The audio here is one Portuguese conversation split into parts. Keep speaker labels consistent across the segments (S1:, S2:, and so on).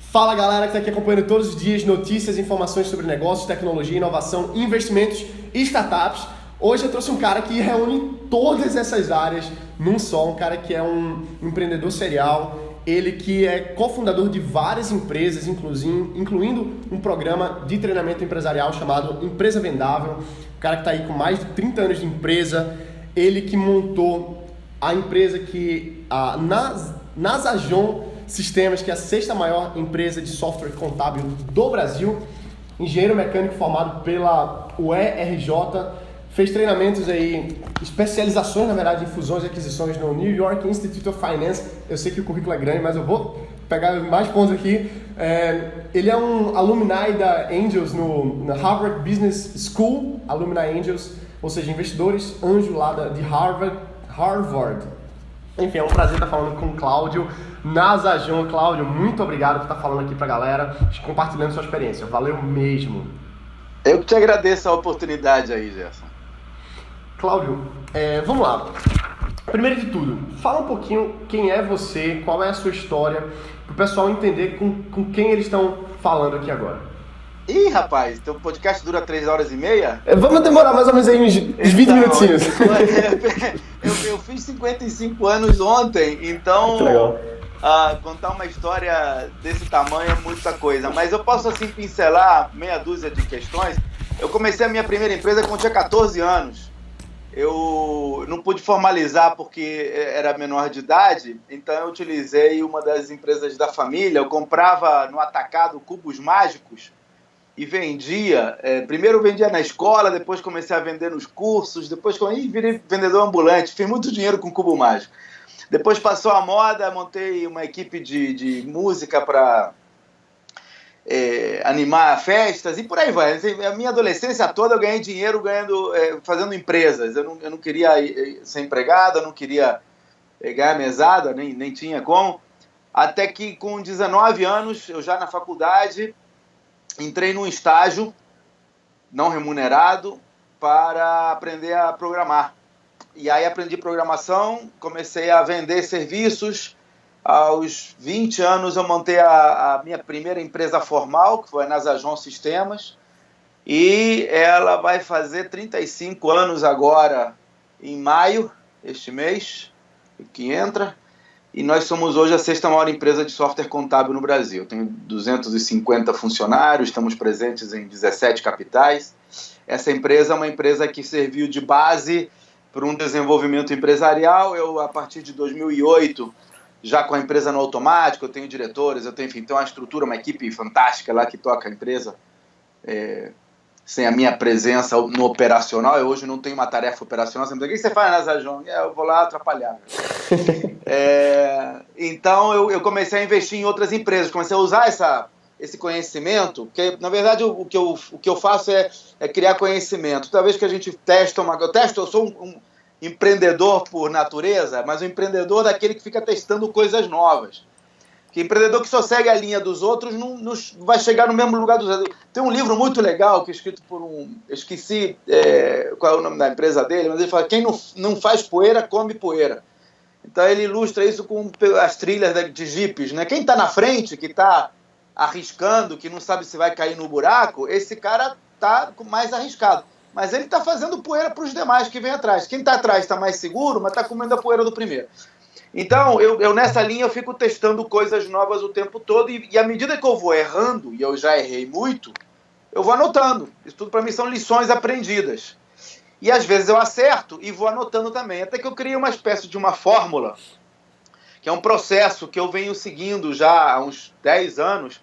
S1: Fala galera que está aqui acompanhando todos os dias notícias, informações sobre negócios, tecnologia, inovação, investimentos e startups. Hoje eu trouxe um cara que reúne todas essas áreas num só, um cara que é um empreendedor serial, ele que é cofundador de várias empresas, incluindo um programa de treinamento empresarial chamado Empresa Vendável, um cara que está aí com mais de 30 anos de empresa, ele que montou a empresa que a Nasajon Sistemas, que é a sexta maior empresa de software contábil do Brasil, engenheiro mecânico formado pela UERJ, fez treinamentos aí, especializações na verdade em fusões e aquisições no New York Institute of Finance. Eu sei que o currículo é grande, mas eu vou pegar mais pontos aqui. Ele é um alumni da Angels na Harvard Business School, Alumni Angels, ou seja, investidores anjo lá de Harvard. Enfim, é um prazer estar falando com o Cláudio Nasajon. Cláudio, muito obrigado por estar falando aqui pra galera, compartilhando sua experiência. Valeu mesmo.
S2: Eu que te agradeço a oportunidade aí, Gerson.
S1: Cláudio, vamos lá. Primeiro de tudo, fala um pouquinho quem é você, qual é a sua história, para o pessoal entender com quem eles estão falando aqui agora.
S2: Ih, rapaz, teu podcast dura 3h30?
S1: Vamos demorar mais ou menos aí uns 20 minutinhos.
S2: Eu fiz 55 anos ontem, então
S1: legal.
S2: Contar uma história desse tamanho é muita coisa. Mas eu posso assim pincelar meia dúzia de questões. Eu comecei a minha primeira empresa quando tinha 14 anos. Eu não pude formalizar porque era menor de idade, então eu utilizei uma das empresas da família. Eu comprava no atacado cubos mágicos e vendia. Primeiro eu vendia na escola, depois comecei a vender nos cursos, depois virei vendedor ambulante, fiz muito dinheiro com cubo mágico. Depois passou a moda, montei uma equipe de música para animar festas e por aí vai. A minha adolescência toda eu ganhei dinheiro fazendo empresas. Eu não queria ser empregado, eu não queria ganhar mesada, nem tinha como. Até que com 19 anos, eu já na faculdade, entrei num estágio não remunerado para aprender a programar. E aí aprendi programação, comecei a vender serviços. Aos 20 anos eu montei a minha primeira empresa formal, que foi a Nasajon Sistemas, e ela vai fazer 35 anos agora em maio, este mês, que entra, e nós somos hoje a sexta maior empresa de software contábil no Brasil. Tenho 250 funcionários, estamos presentes em 17 capitais. Essa empresa é uma empresa que serviu de base para um desenvolvimento empresarial. Eu, a partir de 2008, já com a empresa no automático, eu tenho diretores, tenho uma estrutura, uma equipe fantástica lá que toca a empresa, sem a minha presença no operacional. Eu hoje não tenho uma tarefa operacional. Você me diz, o que você faz, Nasajon? Eu vou lá atrapalhar. Então eu comecei a investir em outras empresas, comecei a usar esse conhecimento, porque na verdade o que eu faço é criar conhecimento. Toda vez que a gente testa eu sou um empreendedor por natureza, mas um empreendedor daquele que fica testando coisas novas. Que empreendedor que só segue a linha dos outros não vai chegar no mesmo lugar dos outros. Tem um livro muito legal que é escrito por eu esqueci qual é o nome da empresa dele, mas ele fala: quem não faz poeira, come poeira. Então ele ilustra isso com as trilhas de jipes, né? Quem está na frente, que está arriscando, que não sabe se vai cair no buraco, esse cara está mais arriscado. Mas ele está fazendo poeira para os demais que vêm atrás. Quem está atrás está mais seguro, mas está comendo a poeira do primeiro. Então, eu nessa linha eu fico testando coisas novas o tempo todo e à medida que eu vou errando, e eu já errei muito, eu vou anotando. Isso tudo para mim são lições aprendidas. E às vezes eu acerto e vou anotando também. Até que eu criei uma espécie de uma fórmula, que é um processo que eu venho seguindo já há uns 10 anos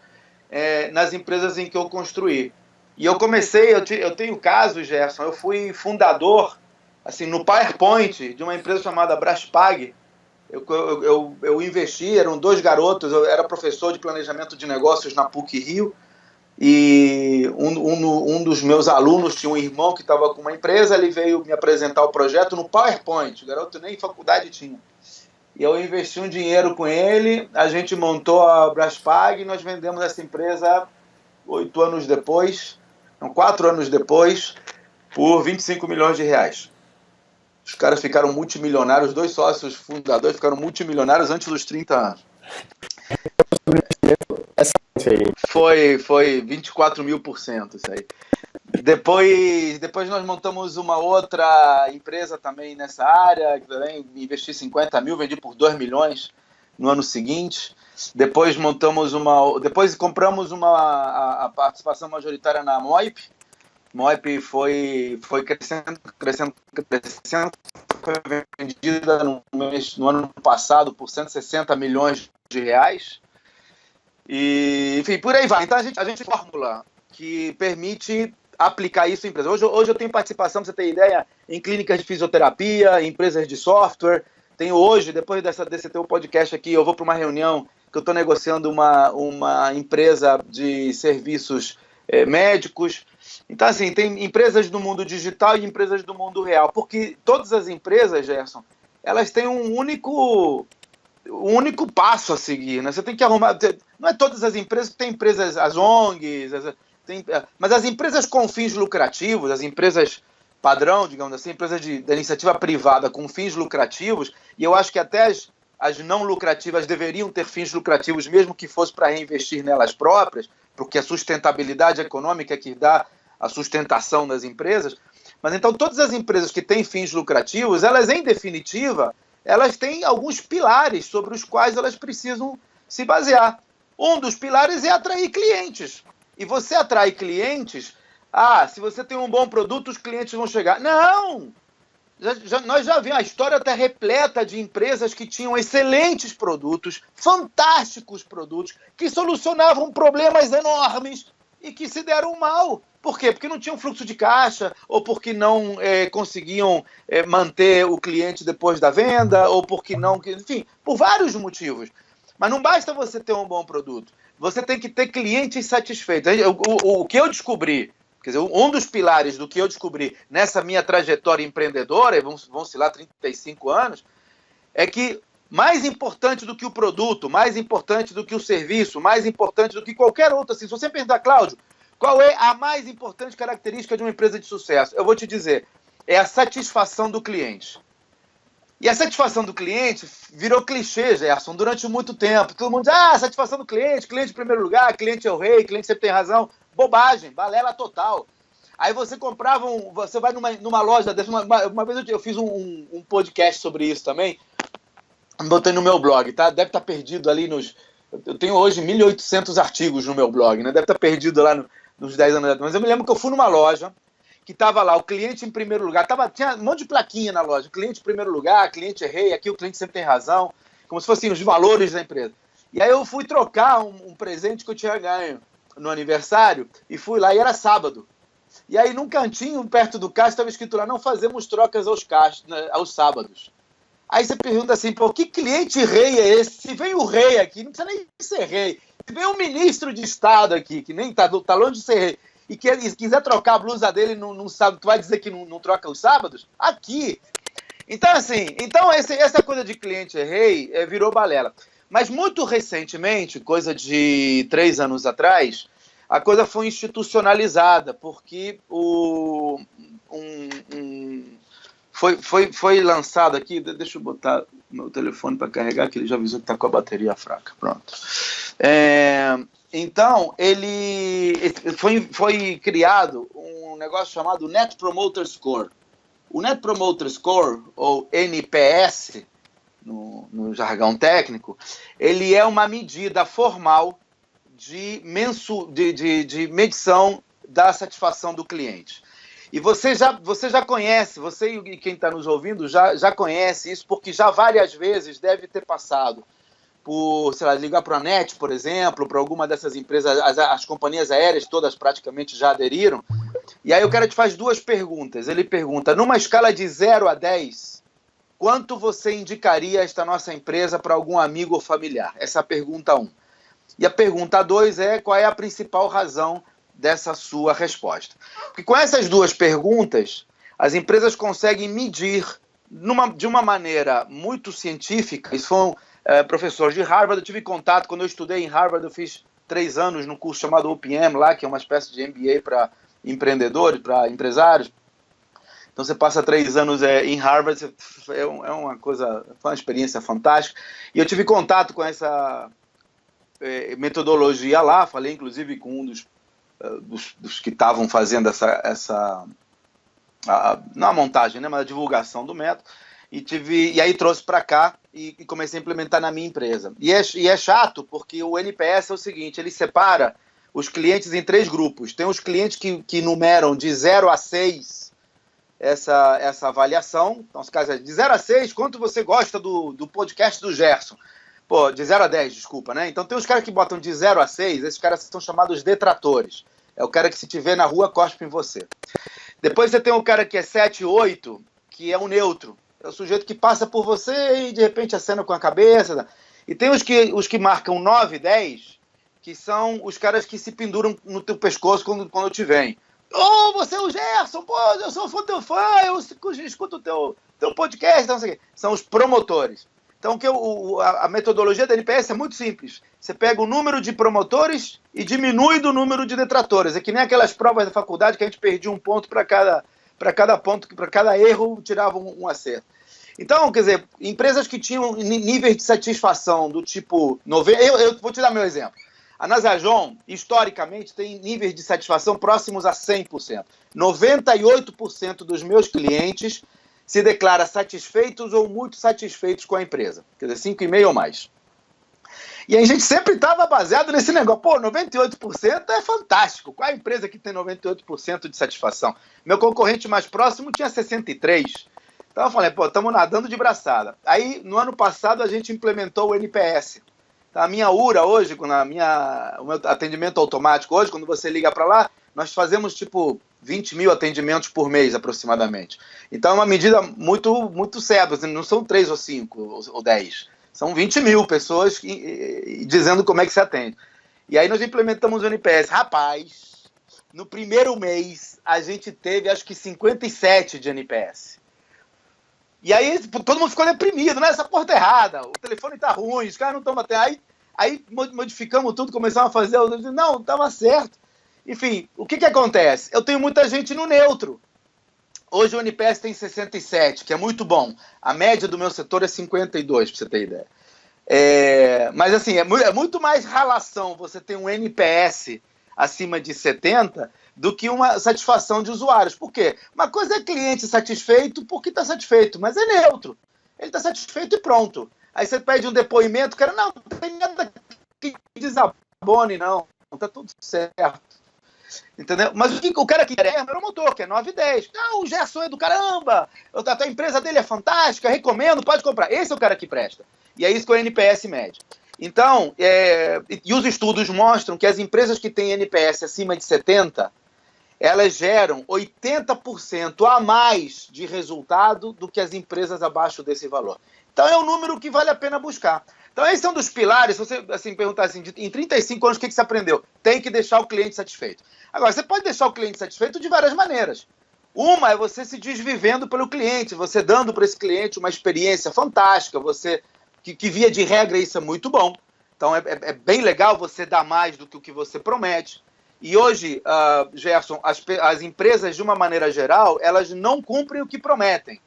S2: nas empresas em que eu construí. E eu comecei, eu tenho casos, Gerson, eu fui fundador, assim, no PowerPoint de uma empresa chamada Braspag. Eu investi, eram 2 garotos, eu era professor de planejamento de negócios na PUC Rio, e um dos meus alunos tinha um irmão que estava com uma empresa, ele veio me apresentar o projeto no PowerPoint, o garoto nem faculdade tinha. E eu investi um dinheiro com ele, a gente montou a Braspag e nós vendemos essa empresa 4 anos depois, por 25 milhões de reais. Os caras ficaram multimilionários, os 2 sócios fundadores ficaram multimilionários antes dos 30 anos.
S1: isso aí.
S2: Foi 24.000% isso aí. Depois nós montamos uma outra empresa também nessa área, que também investi 50 mil, vendi por 2 milhões no ano seguinte. Depois compramos a participação majoritária na Moip. Moip foi crescendo, foi vendida no ano passado por 160 milhões de reais. E, enfim, por aí vai. Então a gente fórmula que permite aplicar isso em empresas. Hoje eu tenho participação, pra você ter ideia, em clínicas de fisioterapia, em empresas de software. Tenho hoje, depois desse teu podcast aqui, eu vou para uma reunião que eu estou negociando uma empresa de serviços médicos. Então, assim, tem empresas do mundo digital e empresas do mundo real. Porque todas as empresas, Gerson, elas têm um único passo a seguir, né? Você tem que arrumar... Não é todas as empresas, tem empresas, as ONGs, mas as empresas com fins lucrativos, as empresas padrão, digamos assim, empresas da iniciativa privada com fins lucrativos, e eu acho que até as não lucrativas deveriam ter fins lucrativos, mesmo que fosse para reinvestir nelas próprias, porque a sustentabilidade econômica é que dá a sustentação das empresas. Mas então todas as empresas que têm fins lucrativos, elas em definitiva, elas têm alguns pilares sobre os quais elas precisam se basear. Um dos pilares é atrair clientes. E você atrai clientes, se você tem um bom produto, os clientes vão chegar. Não! Nós já vimos, a história está repleta de empresas que tinham excelentes produtos, fantásticos produtos, que solucionavam problemas enormes e que se deram mal. Por quê? Porque não tinham fluxo de caixa, ou porque não conseguiam manter o cliente depois da venda, ou porque não... Enfim, por vários motivos. Mas não basta você ter um bom produto. Você tem que ter clientes satisfeitos. O que eu descobri, quer dizer, um dos pilares do que eu descobri nessa minha trajetória empreendedora, vão-se lá 35 anos, é que mais importante do que o produto, mais importante do que o serviço, mais importante do que qualquer outro, assim, se você perguntar, Cláudio, qual é a mais importante característica de uma empresa de sucesso? Eu vou te dizer, é a satisfação do cliente. E a satisfação do cliente virou clichê, Gerson, durante muito tempo. Todo mundo diz, satisfação do cliente em primeiro lugar, cliente é o rei, cliente sempre tem razão. Bobagem, balela total. Aí você comprava, você vai numa loja dessa, uma vez eu fiz um podcast sobre isso também, botei no meu blog, tá? Deve estar perdido ali eu tenho hoje 1.800 artigos no meu blog, né? Deve estar perdido lá nos 10 anos atrás. Mas eu me lembro que eu fui numa loja que estava lá, o cliente em primeiro lugar, tinha um monte de plaquinha na loja, cliente em primeiro lugar, cliente é rei, aqui o cliente sempre tem razão, como se fossem os valores da empresa. E aí eu fui trocar um presente que eu tinha ganho no aniversário, e fui lá, e era sábado. E aí num cantinho perto do caixa estava escrito lá, não fazemos trocas aos sábados. Aí você pergunta assim, pô, que cliente rei é esse? Se vem o rei aqui, não precisa nem ser rei. Se vem um ministro de Estado aqui, que nem tá longe de ser rei, e quiser trocar a blusa dele num sábado, tu vai dizer que não troca os sábados? Aqui. Então, assim, essa coisa de cliente rei virou balela. Mas muito recentemente, coisa de 3 anos atrás, a coisa foi institucionalizada, porque foi lançado aqui, deixa eu botar meu telefone para carregar, que ele já avisou que está com a bateria fraca. Pronto. Então, foi criado um negócio chamado Net Promoter Score. O Net Promoter Score, ou NPS, no jargão técnico, ele é uma medida formal de medição da satisfação do cliente. E você já conhece, você e quem está nos ouvindo já conhece isso, porque já várias vezes deve ter passado por, sei lá, ligar para a NET, por exemplo, para alguma dessas empresas, as companhias aéreas todas praticamente já aderiram. E aí o cara te faz 2 perguntas. Ele pergunta, numa escala de 0 a 10, quanto você indicaria esta nossa empresa para algum amigo ou familiar? Essa é a pergunta 1. E a pergunta 2 é, qual é a principal razão dessa sua resposta? Porque com essas 2 perguntas, as empresas conseguem medir de uma maneira muito científica. Isso foi professor de Harvard, eu tive contato, quando eu estudei em Harvard, eu fiz 3 anos num curso chamado OPM lá, que é uma espécie de MBA para empreendedores, para empresários. Então você passa 3 anos em Harvard, foi uma experiência fantástica. E eu tive contato com essa metodologia lá, falei inclusive com um dos que estavam fazendo não a montagem, né, mas a divulgação do método, e aí trouxe para cá e comecei a implementar na minha empresa. E é chato, porque o NPS é o seguinte, ele separa os clientes em 3 grupos. Tem os clientes que numeram de 0 a 6 essa avaliação. Então, se caso é de 0 a 6, quanto você gosta do podcast do Gerson? Pô, de 0 a 10, desculpa, né? Então tem os caras que botam de 0 a 6, esses caras são chamados detratores. É o cara que se te vê na rua, cospe em você. Depois você tem o cara que é 7, 8, que é um neutro. É o sujeito que passa por você e de repente acena com a cabeça. E tem os que marcam 9, 10, que são os caras que se penduram no teu pescoço quando te vem. Ô, você é o Gerson, pô, eu sou teu fã, eu escuto o teu podcast, então, assim, são os promotores. Então, a metodologia da NPS é muito simples. Você pega o número de promotores e diminui do número de detratores. É que nem aquelas provas da faculdade que a gente perdia um ponto para cada ponto, para cada erro tirava um acerto. Então, quer dizer, empresas que tinham níveis de satisfação do tipo 90... Eu vou te dar meu exemplo. A Nasajon, historicamente, tem níveis de satisfação próximos a 100%. 98% dos meus clientes se declaram satisfeitos ou muito satisfeitos com a empresa. Quer dizer, 5,5 ou mais. E a gente sempre estava baseado nesse negócio. Pô, 98% é fantástico. Qual é a empresa que tem 98% de satisfação? Meu concorrente mais próximo tinha 63%. Então eu falei, pô, estamos nadando de braçada. Aí, no ano passado, a gente implementou o NPS. A minha URA hoje, o meu atendimento automático hoje, quando você liga para lá, nós fazemos tipo 20 mil atendimentos por mês aproximadamente. Então é uma medida muito, muito séria, não são 3 ou 5 ou 10, são 20 mil pessoas dizendo como é que se atende. E aí nós implementamos o NPS. Rapaz, no primeiro mês a gente teve acho que 57 de NPS. E aí todo mundo ficou deprimido, né? Essa porra tá errada, o telefone tá ruim, os caras não estão batendo. Aí modificamos tudo, começamos a fazer, não, tava certo. Enfim, o que acontece? Eu tenho muita gente no neutro. Hoje o NPS tem 67, que é muito bom. A média do meu setor é 52, pra você ter ideia. Mas assim, é muito mais relação você ter um NPS acima de 70 do que uma satisfação de usuários. Por quê? Uma coisa é cliente satisfeito porque está satisfeito, mas é neutro. Ele está satisfeito e pronto. Aí você pede um depoimento, o cara, não tem nada que desabone, não. Está tudo certo. Entendeu? Mas o cara que quer é o promotor, que é 9 e 10. Não, o Gerson é do caramba, a empresa dele é fantástica, recomendo, pode comprar. Esse é o cara que presta. E é isso que o NPS mede. Então, e os estudos mostram que as empresas que têm NPS acima de 70, elas geram 80% a mais de resultado do que as empresas abaixo desse valor. Então é um número que vale a pena buscar. Então esse é um dos pilares, se você assim, perguntar assim, em 35 anos o que você aprendeu? Tem que deixar o cliente satisfeito. Agora, você pode deixar o cliente satisfeito de várias maneiras. Uma é você se desvivendo pelo cliente, você dando para esse cliente uma experiência fantástica, que via de regra isso é muito bom. Então é bem legal você dar mais do que o que você promete. E hoje, Gerson, as empresas, de uma maneira geral, elas não cumprem o que prometem.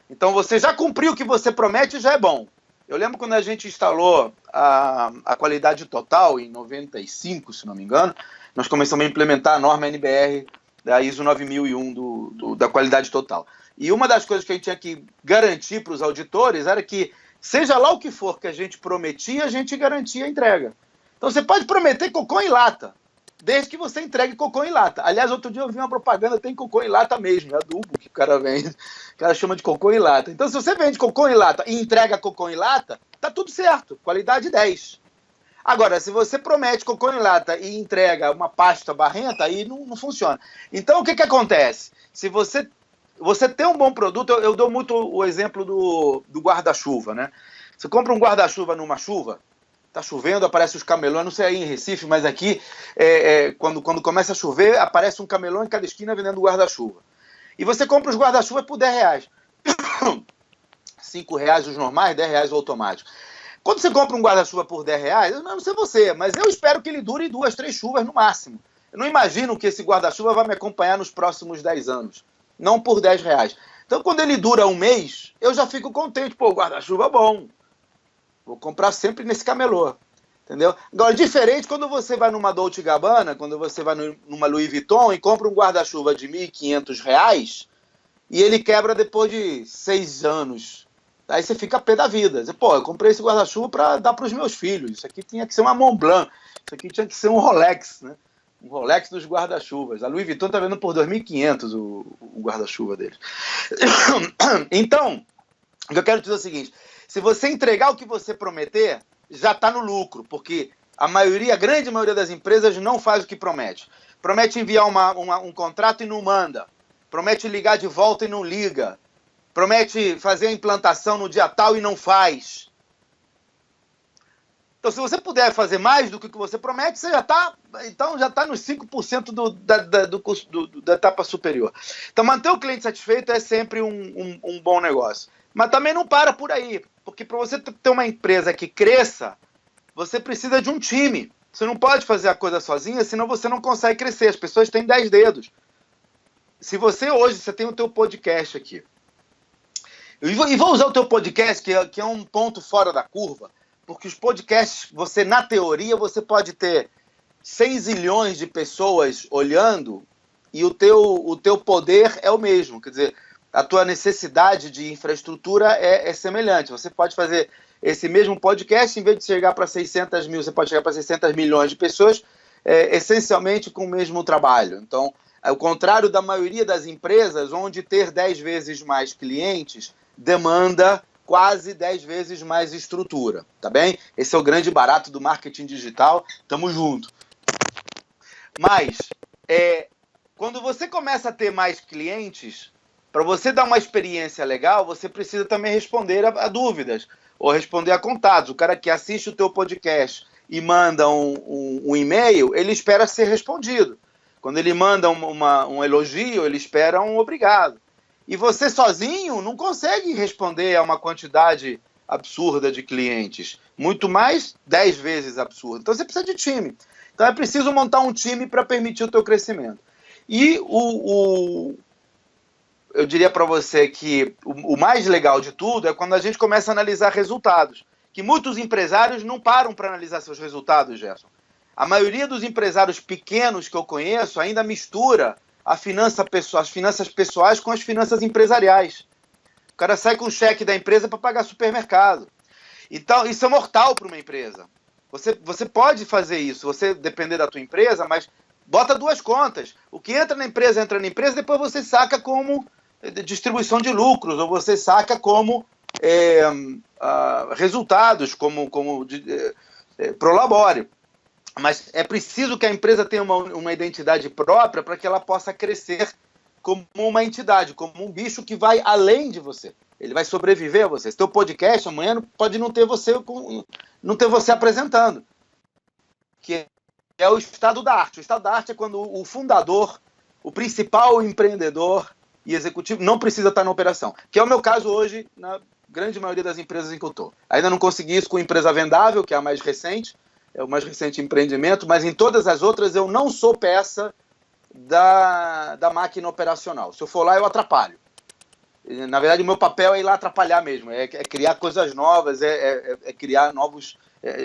S2: Então você já cumpriu o que você promete, já é bom. Eu lembro quando a gente instalou a qualidade total, em 95, se não me engano, nós começamos a implementar a norma NBR da ISO 9001 da qualidade total. E uma das coisas que a gente tinha que garantir para os auditores era que, seja lá o que for que a gente prometia, a gente garantia a entrega. Então você pode prometer cocô em lata, desde que você entregue cocô em lata. Aliás, outro dia eu vi uma propaganda, tem cocô em lata mesmo, é adubo que o cara vende, o cara chama de cocô em lata. Então, se você vende cocô em lata e entrega cocô em lata, tá tudo certo, qualidade 10. Agora, se você promete cocô em lata e entrega uma pasta barrenta, aí não funciona. Então, o que acontece? Se você tem um bom produto, eu dou muito o exemplo do guarda-chuva, né? Você compra um guarda-chuva numa chuva, tá chovendo, aparece os camelões, não sei aí em Recife, mas aqui, quando começa a chover, aparece um camelão em cada esquina vendendo guarda-chuva. E você compra os guarda-chuva por R$10. R$5 os normais, R$10 o automático. Quando você compra um guarda-chuva por R$10, eu não sei você, mas eu espero que ele dure 2, 3 chuvas no máximo. Eu não imagino que esse guarda-chuva vai me acompanhar nos próximos 10 anos. Não por R$10. Então, quando ele dura um mês, eu já fico contente. Pô, guarda-chuva bom. Vou comprar sempre nesse camelô. Entendeu? Agora, diferente quando você vai numa Dolce & Gabbana, quando você vai numa Louis Vuitton e compra um guarda-chuva de R$1.500 e ele quebra depois de 6 anos. Aí você fica a pé da vida. Você, pô, eu comprei esse guarda-chuva para dar para os meus filhos. Isso aqui tinha que ser uma Montblanc. Isso aqui tinha que ser um Rolex, né? Um Rolex dos guarda-chuvas. A Louis Vuitton está vendo por R$2.500 o guarda-chuva deles. Então, o que eu quero dizer é o seguinte. Se você entregar o que você prometer, já está no lucro, porque a grande maioria das empresas não faz o que promete. Promete enviar um contrato e não manda. Promete ligar de volta e não liga. Promete fazer a implantação no dia tal e não faz. Então, se você puder fazer mais do que você promete, você já está nos 5% da etapa superior. Então, manter o cliente satisfeito é sempre um bom negócio. Mas também não para por aí, porque para você ter uma empresa que cresça, você precisa de um time. Você não pode fazer a coisa sozinha, senão você não consegue crescer. As pessoas têm 10 dedos. Se você hoje tem o teu podcast aqui, e vou usar o teu podcast, que é um ponto fora da curva, porque os podcasts, na teoria, você pode ter 100 zilhões de pessoas olhando e o teu poder é o mesmo. Quer dizer, a tua necessidade de infraestrutura é semelhante. Você pode fazer esse mesmo podcast, em vez de chegar para 600 mil, você pode chegar para 600 milhões de pessoas, essencialmente com o mesmo trabalho. Então, ao contrário da maioria das empresas, onde ter 10 vezes mais clientes demanda quase 10 vezes mais estrutura, tá bem? Esse é o grande barato do marketing digital, tamo junto. Mas, quando você começa a ter mais clientes, para você dar uma experiência legal, você precisa também responder a dúvidas, ou responder a contatos. O cara que assiste o teu podcast e manda um e-mail, ele espera ser respondido. Quando ele manda um elogio, ele espera um obrigado. E você sozinho não consegue responder a uma quantidade absurda de clientes. Muito mais 10 vezes absurda. Então você precisa de time. Então é preciso montar um time para permitir o teu crescimento. E eu diria para você que o mais legal de tudo é quando a gente começa a analisar resultados. Que muitos empresários não param para analisar seus resultados, Gerson. A maioria dos empresários pequenos que eu conheço ainda mistura as finanças pessoais com as finanças empresariais. O cara sai com o cheque da empresa para pagar supermercado. Então, isso é mortal para uma empresa. Você pode fazer isso, você depender da tua empresa, mas bota 2 contas. O que entra na empresa, depois você saca como distribuição de lucros, ou você saca como resultados, como prolabore. Mas é preciso que a empresa tenha uma identidade própria para que ela possa crescer como uma entidade, como um bicho que vai além de você. Ele vai sobreviver a você. Se teu podcast amanhã pode não ter você apresentando. Que é o estado da arte. O estado da arte é quando o fundador, o principal empreendedor e executivo não precisa estar na operação. Que é o meu caso hoje na grande maioria das empresas em que eu estou. Ainda não consegui isso com a empresa Vendável, que é a mais recente. É o mais recente empreendimento, mas em todas as outras eu não sou peça da máquina operacional. Se eu for lá, eu atrapalho. Na verdade, o meu papel é ir lá atrapalhar mesmo, é criar coisas novas, é criar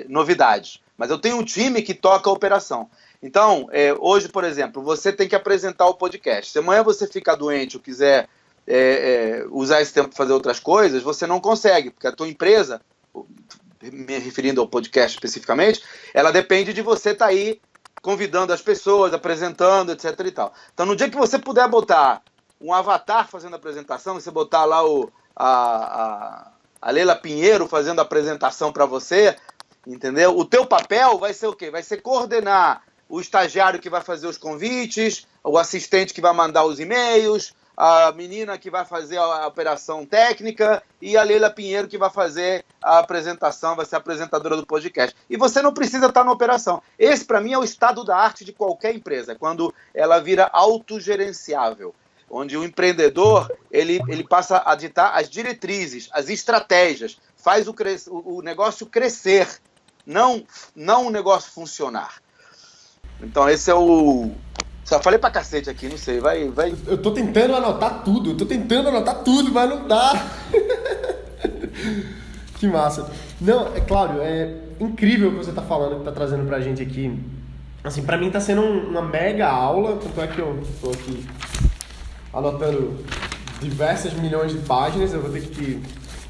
S2: novidades. Mas eu tenho um time que toca a operação. Então, hoje, por exemplo, você tem que apresentar o podcast. Se amanhã você ficar doente ou quiser usar esse tempo para fazer outras coisas, você não consegue, porque a tua empresa, me referindo ao podcast especificamente, ela depende de você estar aí convidando as pessoas, apresentando, etc. e tal. Então, no dia que você puder botar um avatar fazendo a apresentação, você botar lá a Leila Pinheiro fazendo a apresentação para você, entendeu? O teu papel vai ser o quê? Vai ser coordenar o estagiário que vai fazer os convites, o assistente que vai mandar os e-mails, a menina que vai fazer a operação técnica e a Leila Pinheiro que vai fazer a apresentação, vai ser a apresentadora do podcast. E você não precisa estar na operação. Esse, para mim, é o estado da arte de qualquer empresa, quando ela vira autogerenciável, onde o empreendedor ele passa a ditar as diretrizes, as estratégias, faz o negócio crescer, não o negócio funcionar. Então esse é o... Só falei pra cacete aqui, não sei, vai...
S1: Eu tô tentando anotar tudo, mas não dá. Que massa. Não, é claro, incrível o que você está falando, que está trazendo para a gente aqui. Assim, para mim está sendo uma mega aula, tanto é que eu estou aqui anotando diversas milhões de páginas, eu vou ter que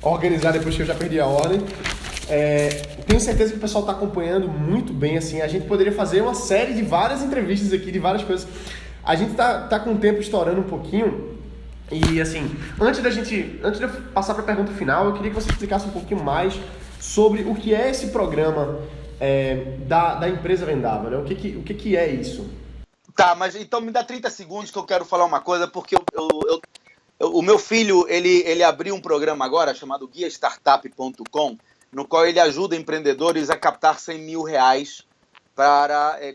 S1: organizar depois que eu já perdi a ordem. Tenho certeza que o pessoal está acompanhando muito bem, assim, a gente poderia fazer uma série de várias entrevistas aqui, de várias coisas. A gente tá com o tempo estourando um pouquinho e, assim, antes de eu passar para a pergunta final, eu queria que você explicasse um pouquinho mais sobre o que é esse programa da empresa vendável, né? O que é isso?
S2: Tá, mas então me dá 30 segundos que eu quero falar uma coisa, porque o meu filho, ele abriu um programa agora chamado guiastartup.com, no qual ele ajuda empreendedores a captar 100 mil reais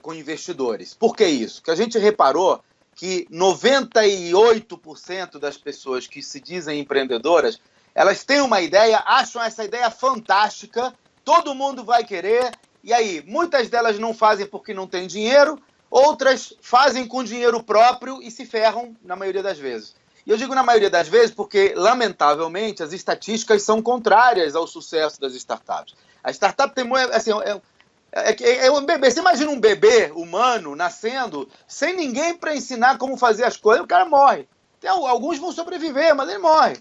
S2: com investidores. Por que isso? Porque a gente reparou que 98% das pessoas que se dizem empreendedoras, elas têm uma ideia, acham essa ideia fantástica, todo mundo vai querer, e aí, muitas delas não fazem porque não tem dinheiro, outras fazem com dinheiro próprio e se ferram na maioria das vezes. E eu digo na maioria das vezes porque, lamentavelmente, as estatísticas são contrárias ao sucesso das startups. A startup tem assim, um bebê. Você imagina um bebê humano nascendo sem ninguém para ensinar como fazer as coisas, o cara morre. Alguns vão sobreviver, mas ele morre.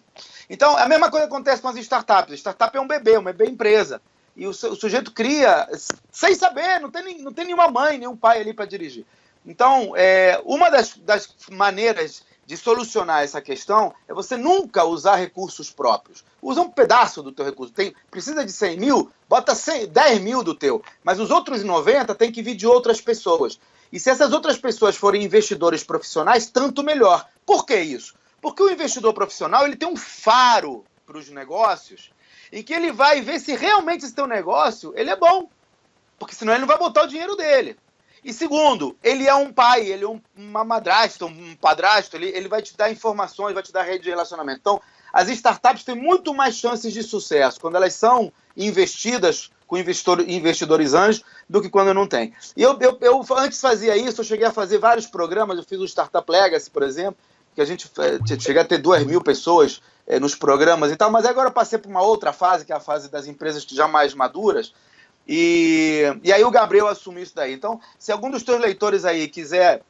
S2: Então, a mesma coisa acontece com as startups. A startup é um bebê empresa. E o sujeito cria sem saber, não tem nenhuma mãe, nenhum pai ali para dirigir. Então, uma das maneiras de solucionar essa questão é você nunca usar recursos próprios. Usa um pedaço do teu recurso. Precisa de 100 mil, bota 10 mil do teu. Mas os outros 90 tem que vir de outras pessoas. E se essas outras pessoas forem investidores profissionais, tanto melhor. Por que isso? Porque o investidor profissional ele tem um faro para os negócios em que ele vai ver se realmente esse teu negócio ele é bom. Porque senão ele não vai botar o dinheiro dele. E segundo, ele é um pai, ele é uma madrasta, um padrasto, ele vai te dar informações, vai te dar rede de relacionamento. Então, as startups têm muito mais chances de sucesso quando elas são investidas com investidores anjos do que quando não tem. E eu antes fazia isso, eu cheguei a fazer vários programas, eu fiz o Startup Legacy, por exemplo, que a gente chega a ter 2 mil pessoas nos programas e tal, mas agora eu passei por uma outra fase, que é a fase das empresas já mais maduras, e aí o Gabriel assumiu isso daí. Então, se algum dos teus leitores aí quiser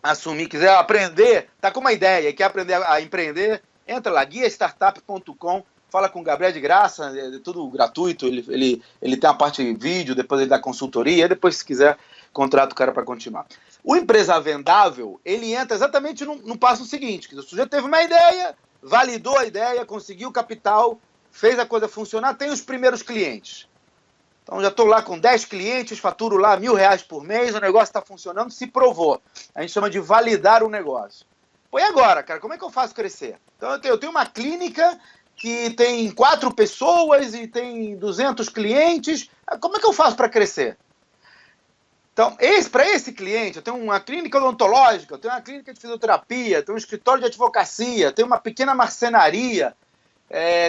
S2: assumir, quiser aprender, tá com uma ideia, quer aprender a empreender, entra lá, guiastartup.com, fala com o Gabriel de graça, é tudo gratuito, ele tem a parte de vídeo, depois ele dá consultoria, e depois, se quiser, contrata o cara para continuar. O empresa vendável, ele entra exatamente no passo seguinte, que o sujeito teve uma ideia, validou a ideia, conseguiu capital, fez a coisa funcionar, tem os primeiros clientes. Então já estou lá com 10 clientes, faturo lá R$1.000 por mês, o negócio está funcionando, se provou. A gente chama de validar o negócio. Pô, e agora, cara, como é que eu faço crescer? Então eu tenho uma clínica que tem 4 pessoas e tem 200 clientes, como é que eu faço para crescer? Então, para esse cliente, eu tenho uma clínica odontológica, eu tenho uma clínica de fisioterapia, eu tenho um escritório de advocacia, eu tenho uma pequena marcenaria,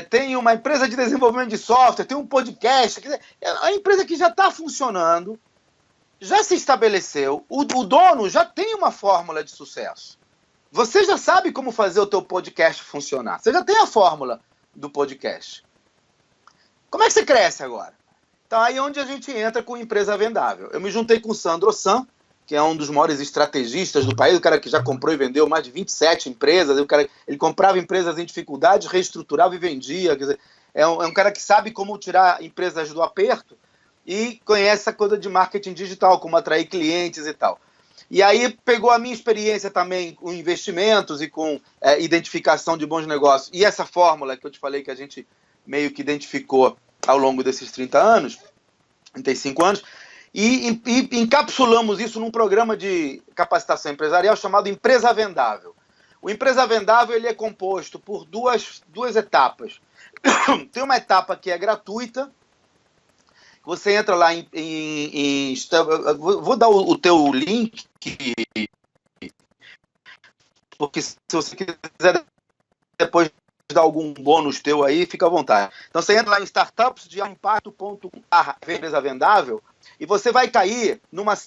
S2: tem uma empresa de desenvolvimento de software, tem um podcast. Quer dizer, é uma empresa que já está funcionando, já se estabeleceu, o dono já tem uma fórmula de sucesso. Você já sabe como fazer o teu podcast funcionar. Você já tem a fórmula do podcast. Como é que você cresce agora? Então aí é onde a gente entra com empresa vendável. Eu me juntei com o Sandro San, que é um dos maiores estrategistas do país, o cara que já comprou e vendeu mais de 27 empresas, ele comprava empresas em dificuldade, reestruturava e vendia, quer dizer, é um cara que sabe como tirar empresas do aperto e conhece essa coisa de marketing digital, como atrair clientes e tal. E aí pegou a minha experiência também com investimentos e com identificação de bons negócios, e essa fórmula que eu te falei que a gente meio que identificou ao longo desses 30 anos, 35 anos, e encapsulamos isso num programa de capacitação empresarial chamado Empresa Vendável. O Empresa Vendável ele é composto por duas etapas. Tem uma etapa que é gratuita, você entra lá vou dar o teu link, porque se você quiser depois dar algum bônus teu aí, fica à vontade. Então você entra lá em startupsdeimpacto.com/empresa vendável e você vai cair numa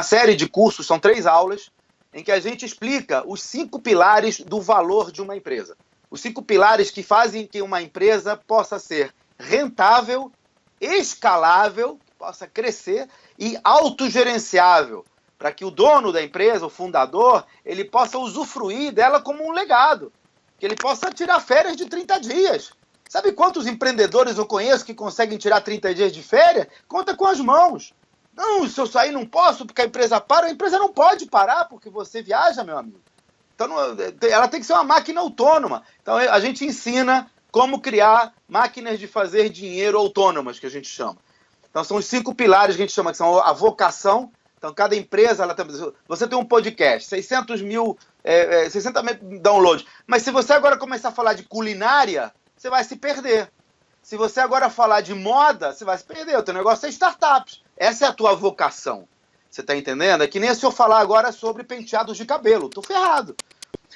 S2: série de cursos, são 3 aulas, em que a gente explica os 5 pilares do valor de uma empresa. Os 5 pilares que fazem que uma empresa possa ser rentável escalável, que possa crescer e autogerenciável, para que o dono da empresa, o fundador, ele possa usufruir dela como um legado, que ele possa tirar férias de 30 dias. Sabe quantos empreendedores eu conheço que conseguem tirar 30 dias de férias? Conta com as mãos. Não, se eu sair não posso porque a empresa para. A empresa não pode parar porque você viaja, meu amigo. Então, ela tem que ser uma máquina autônoma. Então, a gente ensina como criar máquinas de fazer dinheiro autônomas, que a gente chama. Então, são os 5 pilares que a gente chama, que são a vocação. Então, cada empresa, você tem um podcast, 600 mil downloads. Mas se você agora começar a falar de culinária, você vai se perder. Se você agora falar de moda, você vai se perder. O teu negócio é startups. Essa é a tua vocação. Você está entendendo? É que nem se eu falar agora sobre penteados de cabelo. Estou ferrado.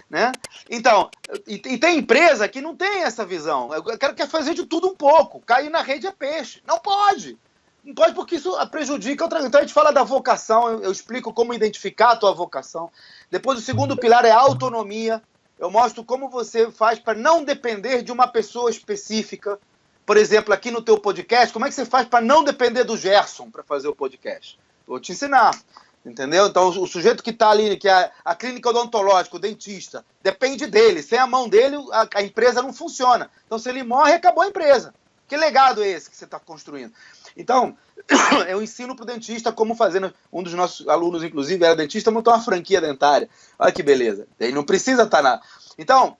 S2: Né? Então, e tem empresa que não tem essa visão. Quer fazer de tudo um pouco. Cair na rede é peixe. Não pode. Não pode porque isso prejudica outra. Então a gente fala da vocação, eu explico como identificar a tua vocação. Depois o segundo pilar é a autonomia. Eu mostro como você faz para não depender de uma pessoa específica. Por exemplo, aqui no teu podcast, como é que você faz para não depender do Gerson para fazer o podcast? Vou te ensinar, entendeu? Então o sujeito que está ali, que é a clínica odontológica, o dentista, depende dele. Sem a mão dele, a empresa não funciona. Então se ele morre, acabou a empresa. Que legado é esse que você está construindo? Então, eu ensino para o dentista como fazer. Um dos nossos alunos, inclusive, era dentista, montou uma franquia dentária. Olha que beleza. Ele não precisa estar na... Então,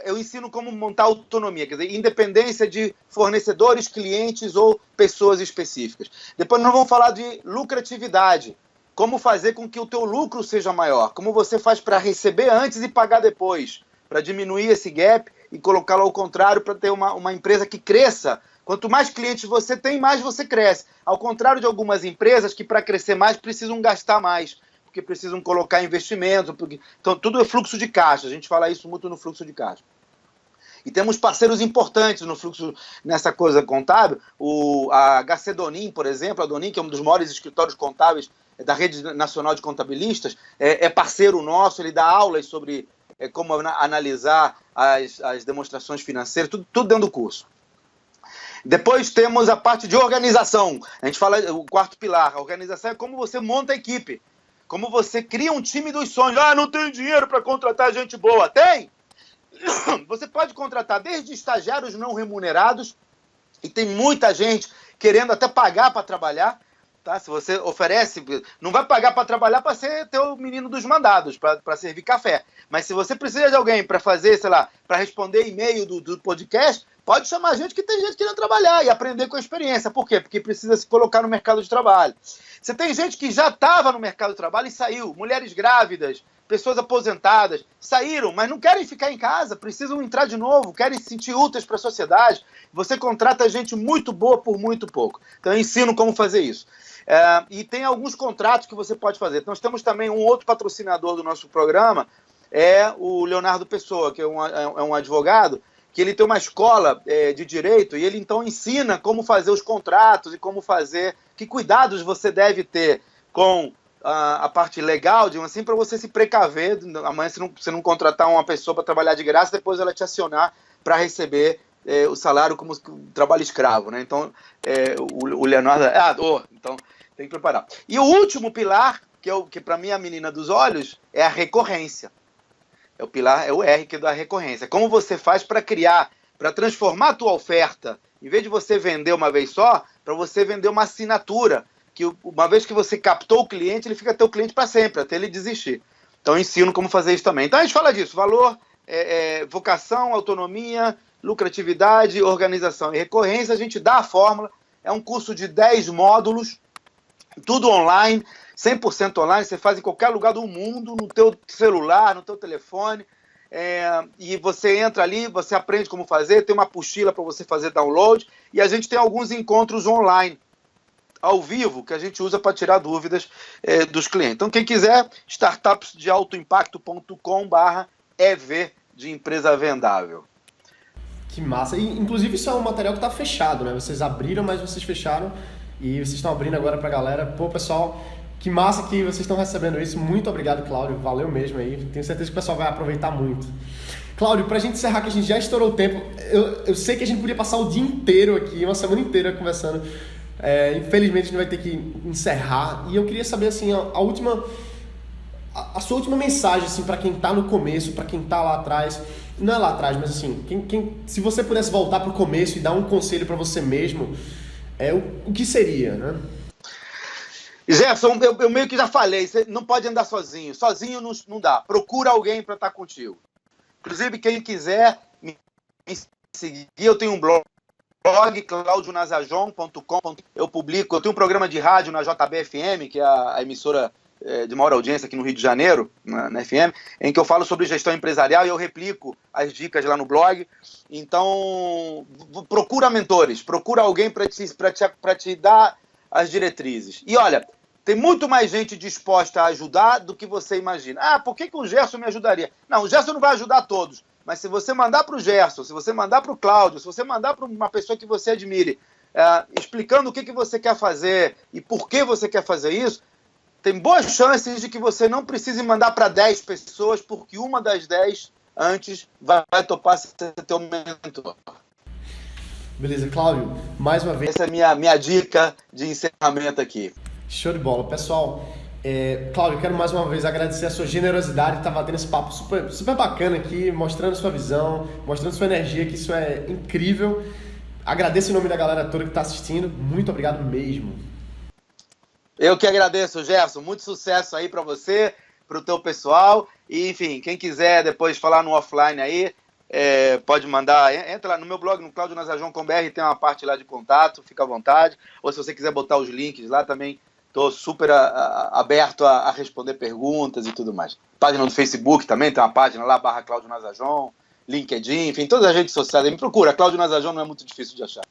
S2: eu ensino como montar autonomia, quer dizer, independência de fornecedores, clientes ou pessoas específicas. Depois nós vamos falar de lucratividade. Como fazer com que o teu lucro seja maior. Como você faz para receber antes e pagar depois. Para diminuir esse gap e colocá-lo ao contrário para ter uma empresa que cresça. Quanto mais clientes você tem, mais você cresce. Ao contrário de algumas empresas que, para crescer mais, precisam gastar mais, porque precisam colocar investimento. Então, tudo é fluxo de caixa. A gente fala isso muito no fluxo de caixa. E temos parceiros importantes no fluxo, nessa coisa contábil. A HC Donin, por exemplo, a Donin, que é um dos maiores escritórios contábeis da Rede Nacional de Contabilistas, é parceiro nosso, ele dá aulas sobre como analisar as demonstrações financeiras, tudo dentro do curso. Depois temos a parte de organização. A gente fala o quarto pilar. A organização é como você monta a equipe. Como você cria um time dos sonhos. Ah, não tenho dinheiro para contratar gente boa. Tem? Você pode contratar desde estagiários não remunerados, e tem muita gente querendo até pagar para trabalhar. Tá? Se você oferece, não vai pagar para trabalhar para ser teu menino dos mandados, para servir café. Mas se você precisa de alguém para fazer, sei lá, para responder e-mail do podcast, pode chamar a gente, que tem gente querendo trabalhar e aprender com a experiência. Por quê? Porque precisa se colocar no mercado de trabalho. Você tem gente que já estava no mercado de trabalho e saiu. Mulheres grávidas, pessoas aposentadas, saíram, mas não querem ficar em casa, precisam entrar de novo, querem se sentir úteis para a sociedade. Você contrata gente muito boa por muito pouco. Então eu ensino como fazer isso. E tem alguns contratos que você pode fazer. Nós temos também um outro patrocinador do nosso programa, é o Leonardo Pessoa, que é um advogado, que ele tem uma escola de direito e ele então ensina como fazer os contratos e como fazer, que cuidados você deve ter com a parte legal, digamos assim, para você se precaver. Amanhã você não contratar uma pessoa para trabalhar de graça, depois ela te acionar para receber o salário como trabalho escravo, né? Então, o Leonardo... então tem que preparar. E o último pilar, que para mim é a menina dos olhos, é a recorrência. O pilar é o R, que é da recorrência. Como você faz para criar, para transformar a tua oferta, em vez de você vender uma vez só, para você vender uma assinatura, que uma vez que você captou o cliente, ele fica teu cliente para sempre, até ele desistir. Então eu ensino como fazer isso também. Então a gente fala disso, valor, vocação, autonomia, lucratividade, organização e recorrência. A gente dá a fórmula, é um curso de 10 módulos, tudo online, 100% online, você faz em qualquer lugar do mundo, no teu celular, no teu telefone, e você entra ali, você aprende como fazer, tem uma apostila para você fazer download, e a gente tem alguns encontros online, ao vivo, que a gente usa para tirar dúvidas dos clientes. Então, quem quiser, startupsdealtoimpacto.com/EV de empresa vendável.
S1: Que massa. E, inclusive, isso é um material que está fechado, né? Vocês abriram, mas vocês fecharam, e vocês estão abrindo agora para a galera. Pô, pessoal, que massa que vocês estão recebendo isso. Muito obrigado, Cláudio. Valeu mesmo aí. Tenho certeza que o pessoal vai aproveitar muito. Cláudio, pra gente encerrar, que a gente já estourou o tempo, eu sei que a gente podia passar o dia inteiro aqui, uma semana inteira conversando. Infelizmente a gente vai ter que encerrar. E eu queria saber, assim, a sua última mensagem, assim, para quem tá no começo, para quem tá lá atrás. Não é lá atrás, mas assim, se você pudesse voltar pro começo e dar um conselho para você mesmo, o que seria, né?
S2: Jefferson, eu meio que já falei, você não pode andar sozinho. Sozinho não dá. Procura alguém para estar contigo. Inclusive, quem quiser me seguir, eu tenho um blog, claudionazajon.com. Eu tenho um programa de rádio na JBFM, que é a emissora de maior audiência aqui no Rio de Janeiro, na FM, em que eu falo sobre gestão empresarial e eu replico as dicas lá no blog. Então, procura mentores, procura alguém para te dar as diretrizes. E olha, tem muito mais gente disposta a ajudar do que você imagina. Por que o Gerson me ajudaria? Não, o Gerson não vai ajudar todos, mas se você mandar para o Gerson, se você mandar para o Cláudio, se você mandar para uma pessoa que você admire, explicando o que você quer fazer e por que você quer fazer isso, tem boas chances de que você não precise mandar para 10 pessoas, porque uma das 10 antes vai topar ser teu mentor.
S1: Beleza, Cláudio, mais uma vez.
S2: Essa é a minha dica de encerramento aqui.
S1: Show de bola. Pessoal, Cláudio, quero mais uma vez agradecer a sua generosidade de estar batendo esse papo super, super bacana aqui, mostrando sua visão, mostrando sua energia, que isso é incrível. Agradeço em nome da galera toda que está assistindo. Muito obrigado mesmo.
S2: Eu que agradeço, Gerson. Muito sucesso aí para você, para o teu pessoal. E, enfim, quem quiser depois falar no offline aí, pode mandar. Entra lá no meu blog, no claudionazajon.com.br, tem uma parte lá de contato, fica à vontade. Ou se você quiser botar os links lá também, estou super aberto a responder perguntas e tudo mais. Página do Facebook também, tem uma página lá, /CláudioNazajon, LinkedIn, enfim, todas as redes sociais. Me procura, Cláudio Nazajon não é muito difícil de achar.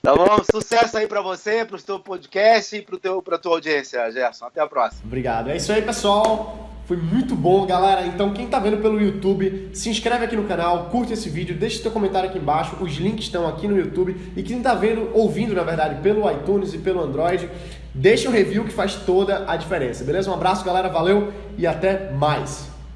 S2: Tá bom? Sucesso aí pra você, pro teu podcast e pra tua audiência, Gerson. Até a próxima.
S1: Obrigado. É isso aí, pessoal. Foi muito bom, galera. Então, quem tá vendo pelo YouTube, se inscreve aqui no canal, curte esse vídeo, deixa seu comentário aqui embaixo. Os links estão aqui no YouTube. E quem tá ouvindo, na verdade, pelo iTunes e pelo Android, deixa um review que faz toda a diferença. Beleza? Um abraço, galera. Valeu e até mais.